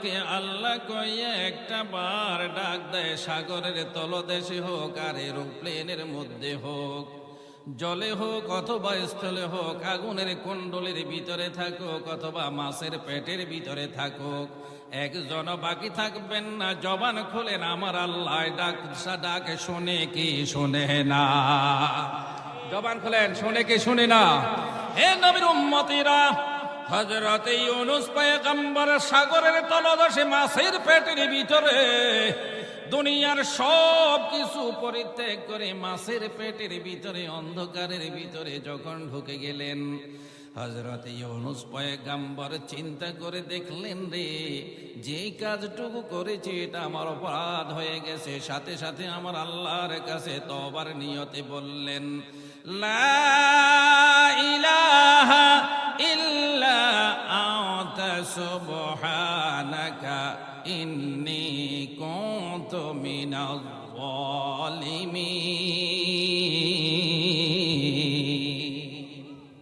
আমাদেরকে আল্লাহ কইয়া একটা বার ডাক দেয়, সাগরের তলদেশে হোক আর এরোপ্লেনের মধ্যে হোক, জলে হোক অথবা স্থলে হোক, আগুনের কুণ্ডলের ভিতরে থাকুক অথবা মাছের পেটের ভিতরে থাকুক, একজন বাকি থাকবেন না। জবান খুলেন, আমার আল্লাহ ডাক শুনে কি শুনে না? জবান খুলেন, শুনে কি শুনে না? হে নবীর উম্মতিরা, হযরত ইউনূস পয়গম্বর সাগরের তলদেশে মাছের পেটের ভিতরে দুনিয়ার সব কিছু পরিত্যাগ করে মাছের পেটের ভিতরে অন্ধকারের ভিতরে যখন ঢুকে গেলেন, হযরত ইউনূস পয়গম্বর চিন্তা করে দেখলেন, রে যে কাজটুকু করেছি এটা আমার অপরাধ হয়ে গেছে। সাথে সাথে আমার আল্লাহর কাছে তওবার নিয়তে বললেন, লা ইলাহা ইল্লা আনতা সুবহানাকা ইন্নী কুনতু মিনাজ